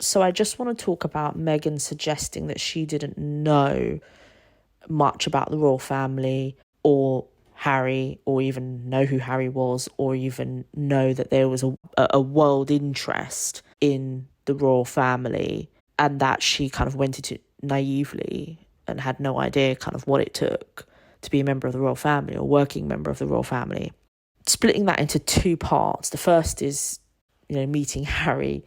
So I just want to talk about Meghan suggesting that she didn't know much about the royal family or Harry, or even know who Harry was, or even know that there was a world interest in the royal family, and that she kind of went into it naively and had no idea kind of what it took to be a member of the royal family or working member of the royal family. Splitting that into two parts. The first is, meeting Harry,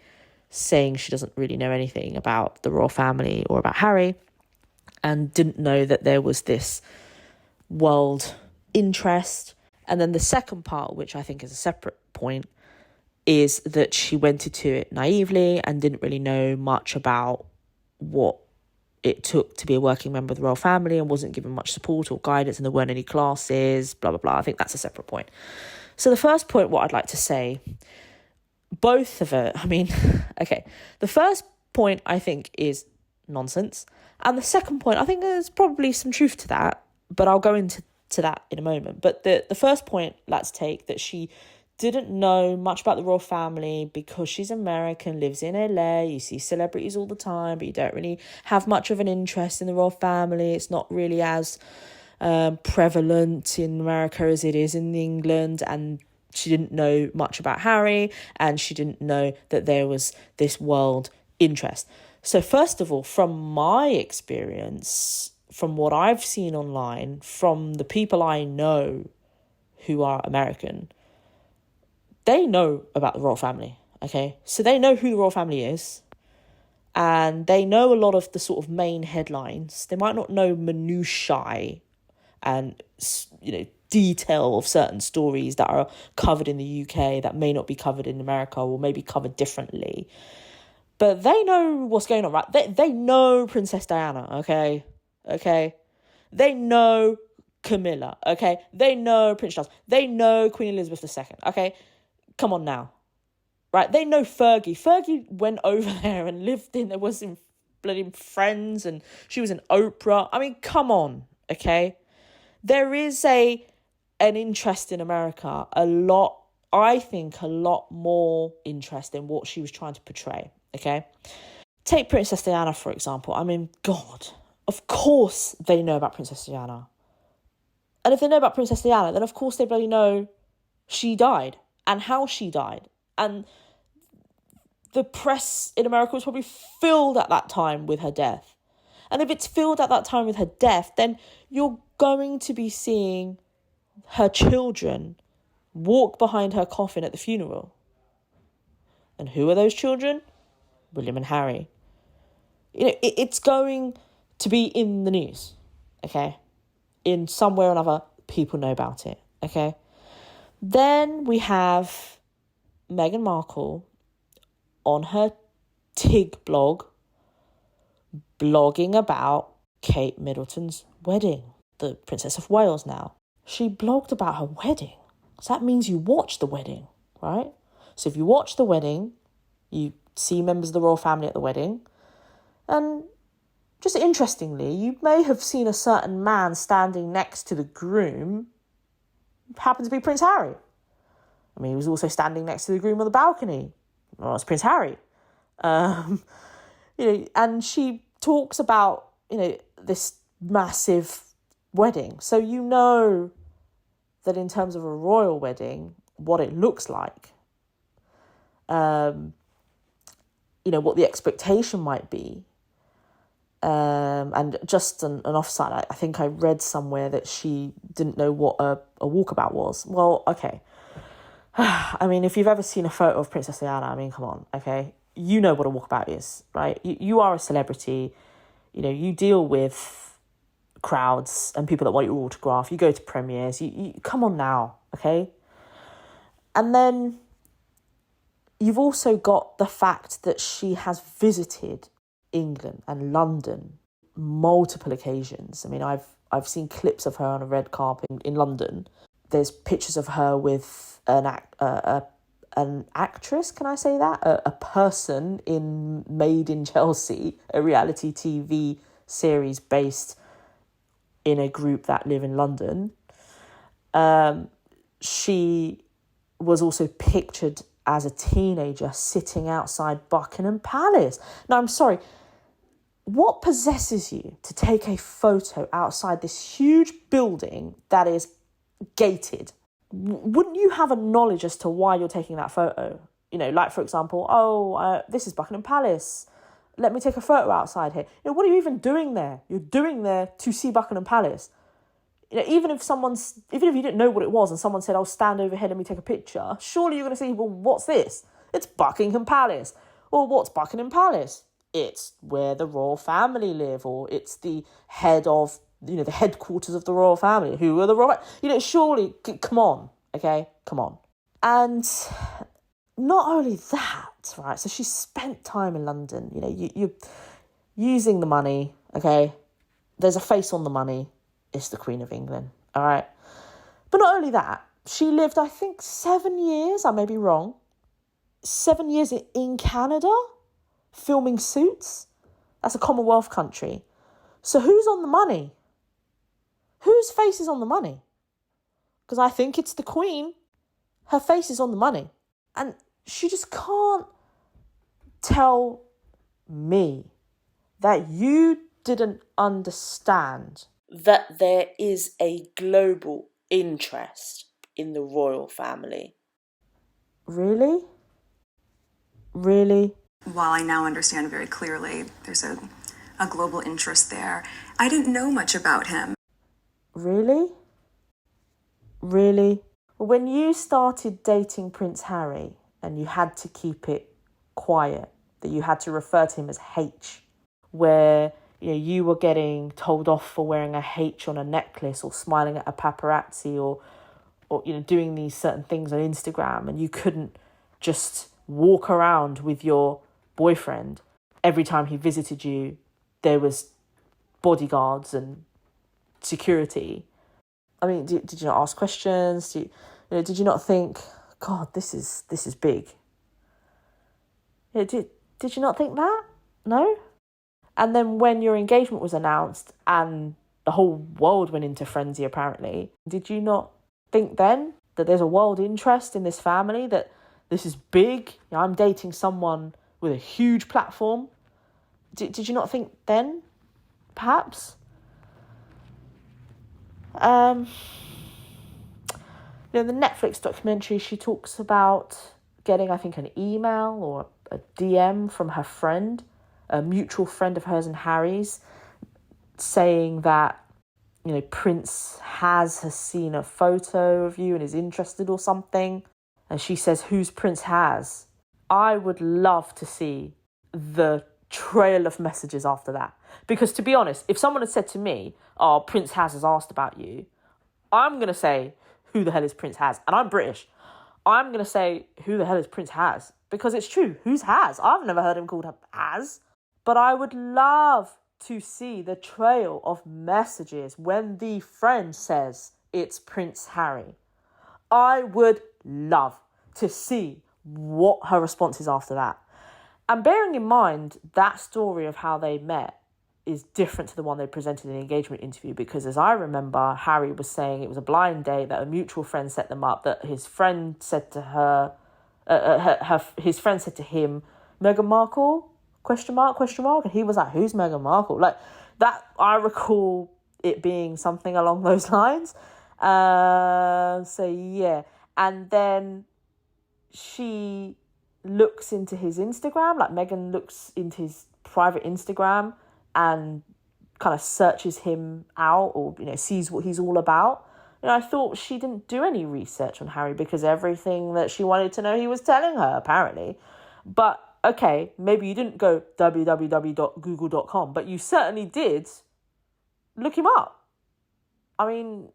saying she doesn't really know anything about the royal family or about Harry, and didn't know that there was this world interest. And then the second part, which I think is a separate point, is that she went into it naively and didn't really know much about what it took to be a working member of the royal family, and wasn't given much support or guidance, and there weren't any classes, blah, blah, blah. I think that's a separate point. So the first point, what I'd like to say, both of it, okay, the first point I think is nonsense. And the second point, I think there's probably some truth to that, but I'll go into that in a moment. But the first point, let's take that she didn't know much about the royal family because she's American, lives in LA, you see celebrities all the time, but you don't really have much of an interest in the royal family. It's not really as prevalent in America as it is in England. And she didn't know much about Harry, and she didn't know that there was this world interest. So first of all, from my experience, from what I've seen online, from the people I know who are American, they know about the royal family, okay? So they know who the royal family is, and they know a lot of the sort of main headlines. They might not know minutiae and, detail of certain stories that are covered in the UK that may not be covered in America, or maybe covered differently. But they know what's going on, right? They know Princess Diana, okay? They know Camilla, okay? They know Prince Charles. They know Queen Elizabeth II, okay? Come on now, right? They know Fergie. Fergie went over there and lived there was in bloody Friends, and she was in Oprah. Come on, okay? There is an interest in America, I think a lot more interest in what she was trying to portray, okay? Take Princess Diana, for example. God, of course they know about Princess Diana. And if they know about Princess Diana, then of course they bloody know she died and how she died. And the press in America was probably filled at that time with her death. And if it's filled at that time with her death, then you're going to be seeing her children walk behind her coffin at the funeral. And who are those children? William and Harry. It's going to be in the news, okay? In some way or another, people know about it, okay? Then we have Meghan Markle on her TIG blog, blogging about Kate Middleton's wedding, the Princess of Wales now. She blogged about her wedding. So that means you watch the wedding, right? So if you watch the wedding, you see members of the royal family at the wedding. And just interestingly, you may have seen a certain man standing next to the groom, happened to be Prince Harry. He was also standing next to the groom on the balcony. Well, it's Prince Harry. And she talks about, this massive wedding. So you know that in terms of a royal wedding, what it looks like, what the expectation might be. And just an offside, I think I read somewhere that she didn't know what a walkabout was. Well, okay. If you've ever seen a photo of Princess Diana, come on, okay? You know what a walkabout is, right? You are a celebrity. You deal with crowds and people that want your autograph. You go to premieres. You come on now, okay? And then you've also got the fact that she has visited England and London multiple occasions. I've seen clips of her on a red carpet in London. There's pictures of her with an actress, can I say that? A person in Made in Chelsea, a reality TV series based in a group that live in London. She was also pictured as a teenager sitting outside Buckingham Palace. Now, I'm sorry, what possesses you to take a photo outside this huge building that is gated? Wouldn't you have a knowledge as to why you're taking that photo? You know, like, for example, this is Buckingham Palace. Let me take a photo outside here. You know, what are you even doing there? You're doing there to see Buckingham Palace. You know, even if you didn't know what it was and someone said, "Oh, stand over here, let me take a picture," surely you're going to say, "Well, what's this?" It's Buckingham Palace. Or what's Buckingham Palace? It's where the royal family live, or it's the head of, you know, the headquarters of the royal family. Who are the royal? You know, surely, come on, okay, come on. And not only that, right? So she spent time in London. You know, you're using the money, okay? There's a face on the money. It's the Queen of England, all right? But not only that, she lived, I think, 7 years, I may be wrong, 7 years in Canada, filming Suits. That's a Commonwealth country. So who's on the money? Whose face is on the money? Because I think it's the Queen. Her face is on the money. And she just can't tell me that you didn't understand that there is a global interest in the royal family. Really? Really? While I now understand very clearly there's a global interest there, I didn't know much about him. Really? Really? When you started dating Prince Harry and you had to keep it quiet, that you had to refer to him as H, where, you know, you were getting told off for wearing a H on a necklace or smiling at a paparazzi or you know, doing these certain things on Instagram, and you couldn't just walk around with your boyfriend. Every time he visited you, there was bodyguards and security. I mean, did you not ask questions? Did you not think, God, this is big? Did you not think that? No? And then when your engagement was announced and the whole world went into frenzy, apparently, did you not think then that there's a world interest in this family, that this is big? You know, I'm dating someone with a huge platform. Did you not think then, perhaps? You know, the Netflix documentary, she talks about getting, I think, an email or a DM from her friend, a mutual friend of hers and Harry's, saying that, you know, Prince has seen a photo of you and is interested or something. And she says, "Who's Prince Has?" I would love to see the trail of messages after that. Because to be honest, if someone had said to me, "Oh, Prince has asked about you," I'm going to say, "Who the hell is Prince Has?" And I'm British. I'm going to say, "Who the hell is Prince Has?" Because it's true. Who's Has? I've never heard him called Has. But I would love to see the trail of messages when the friend says it's Prince Harry. I would love to see what her response is after that. And bearing in mind, that story of how they met is different to the one they presented in the engagement interview, because as I remember, Harry was saying it was a blind date, that a mutual friend set them up, that his friend said to her, his friend said to him, "Meghan Markle? Question mark? And he was like, "Who's Meghan Markle?" Like that, I recall it being something along those lines. So yeah. And then she looks into his Instagram, like Meghan looks into his private Instagram and kind of searches him out, or, you know, sees what he's all about. You know, I thought she didn't do any research on Harry, because everything that she wanted to know, he was telling her, apparently. But okay, maybe you didn't go www.google.com, but you certainly did look him up. I mean,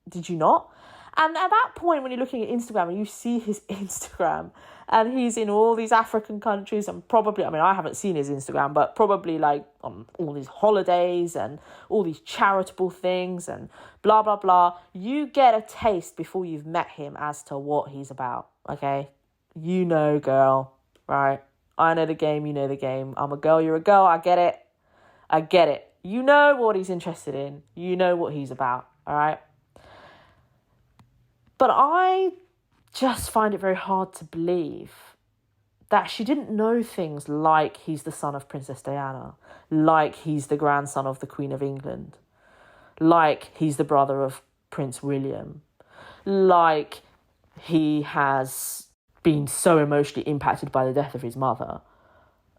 did you not? And at that point, when you're looking at Instagram and you see his Instagram and he's in all these African countries, and probably, I mean, I haven't seen his Instagram, but probably like on all these holidays and all these charitable things and blah, blah, blah, you get a taste before you've met him as to what he's about, okay? You know, girl, right? I know the game, you know the game. I'm a girl, you're a girl, I get it. You know what he's interested in. You know what he's about, all right? But I just find it very hard to believe that she didn't know things like he's the son of Princess Diana, like he's the grandson of the Queen of England, like he's the brother of Prince William, like he has been so emotionally impacted by the death of his mother,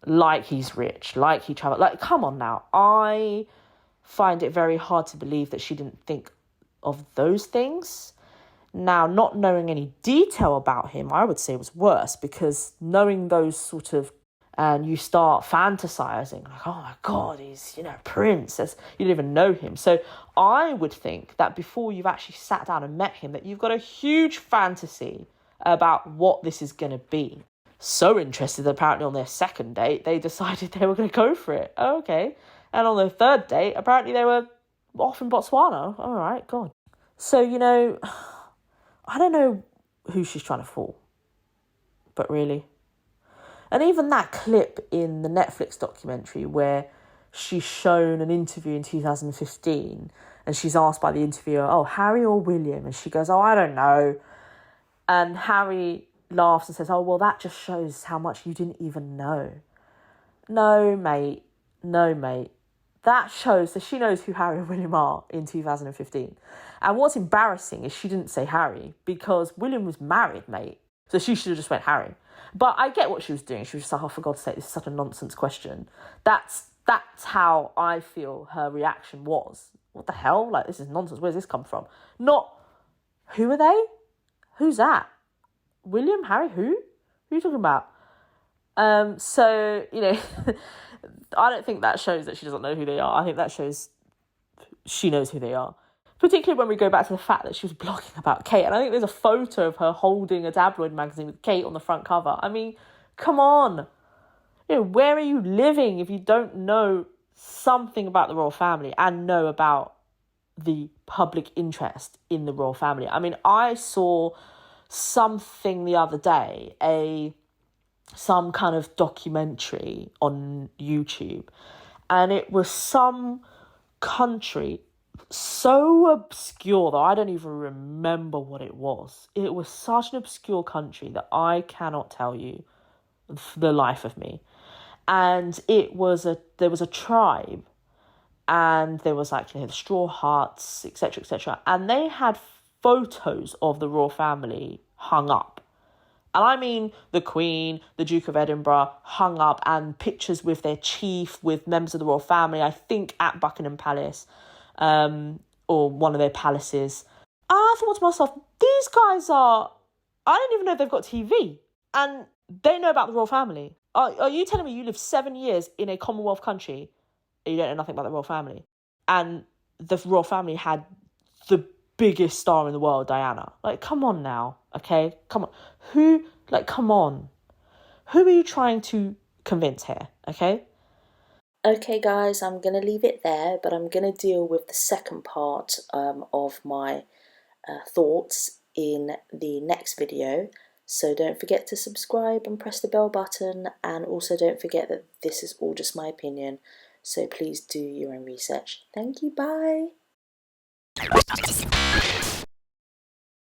like he's rich, like he traveled. Like, come on now. I find it very hard to believe that she didn't think of those things. Now, not knowing any detail about him, I would say was worse, because knowing those sort of, and you start fantasizing, like, oh my God, he's, Prince. You don't even know him. So I would think that before you've actually sat down and met him, that you've got a huge fantasy about what this is going to be. So interested that apparently on their second date, they decided they were going to go for it. Oh, okay. And on their third date, apparently they were off in Botswana. All right, God. So, I don't know who she's trying to fool, but really. And even that clip in the Netflix documentary where she's shown an interview in 2015 and she's asked by the interviewer, oh, Harry or William? And she goes, oh, I don't know. And Harry laughs and says, oh, well, that just shows how much you didn't even know. No, mate. That shows that she knows who Harry and William are in 2015. And what's embarrassing is she didn't say Harry, because William was married, mate. So she should have just went Harry. But I get what she was doing. She was just like, oh, for God's sake, this is such a nonsense question. That's how I feel her reaction was. What the hell? Like, this is nonsense. Where's this come from? Not, who are they? Who's that? William? Harry? Who? Who are you talking about? So, I don't think that shows that she doesn't know who they are. I think that shows she knows who they are. Particularly when we go back to the fact that she was blogging about Kate. And I think there's a photo of her holding a tabloid magazine with Kate on the front cover. I mean, come on. Where are you living if you don't know something about the royal family and know about the public interest in the royal family? I mean, I saw something the other day, some kind of documentary on YouTube, and it was some country so obscure that I don't even remember what it was. It was such an obscure country that I cannot tell you for the life of me. And there was a tribe, and there was the straw huts, etc., and they had photos of the royal family hung up. And I mean the Queen, the Duke of Edinburgh hung up, and pictures with their chief, with members of the royal family, I think at Buckingham Palace, or one of their palaces. And I thought to myself, these guys I don't even know if they've got TV, and they know about the royal family. Are you telling me you lived 7 years in a Commonwealth country and you don't know nothing about the royal family? And the royal family had the biggest star in the world, Diana. Come on now, okay? Come on. Come on. Who are you trying to convince here, okay? Okay, guys, I'm going to leave it there, but I'm going to deal with the second part of my thoughts in the next video. So don't forget to subscribe and press the bell button, and also don't forget that this is all just my opinion, so please do your own research. Thank you, bye!